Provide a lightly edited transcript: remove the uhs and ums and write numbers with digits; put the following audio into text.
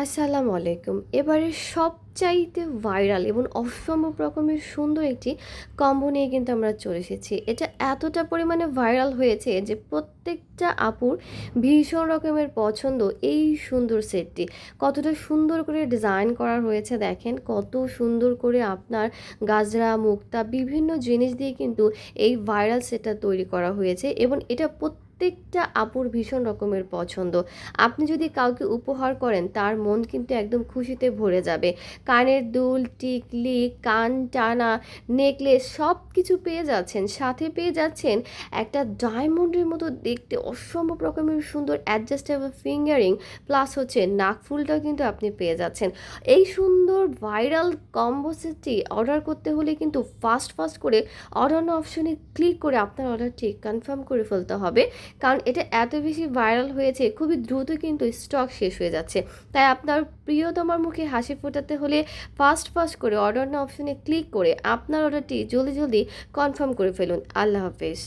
আসসালামু আলাইকুম। এবারে সবচাইতে ভাইরাল এবং অসম্ভব রকমের সুন্দর একটি কম্বো নিয়ে কিন্তু আমরা চলে এসেছি। এটা এতটা পরিমাণে ভাইরাল হয়েছে যে প্রত্যেকটা আপুর ভীষণ রকমের পছন্দ এই সুন্দর সেটটি। কতটা সুন্দর করে ডিজাইন করা হয়েছে দেখেন, কত সুন্দর করে আপনার গাজরা, মুক্তা বিভিন্ন জিনিস দিয়ে কিন্তু এই ভাইরাল সেটটা তৈরি করা হয়েছে এবং এটা প্রত্যেকটা আপুর ভীষণ রকমের পছন্দ। আপনি যদি কাউকে উপহার করেন তার মন কিন্তু একদম খুশিতে ভরে যাবে। কানের দুল, টিকলি, কান টানা, নেকলেস সব কিছু পেয়ে যাচ্ছেন। সাথে পেয়ে যাচ্ছেন একটা ডায়মন্ডের মতো দেখতে অসম্ভব রকমের সুন্দর অ্যাডজাস্টেবল ফিঙ্গারিং, প্লাস হচ্ছে নাকফুলটাও কিন্তু আপনি পেয়ে যাচ্ছেন। এই সুন্দর ভাইরাল কম্বো সেটটি অর্ডার করতে হলে কিন্তু ফাস্ট করে অর্ডার নাও অপশনে ক্লিক করে আপনার অর্ডারটি কনফার্ম করে ফেলতে হবে। কারণ এটা এত বেশি ভাইরাল হয়েছে, খুবই দ্রুত কিন্তু স্টক শেষ হয়ে যাচ্ছে। তাই আপনার প্রিয়তমার মুখে হাসি ফোটাতে হলে ফাস্ট করে অর্ডার নাও অপশনে ক্লিক করে আপনার অর্ডারটি জলদি কনফার্ম করে ফেলুন। আল্লাহ হাফেজ।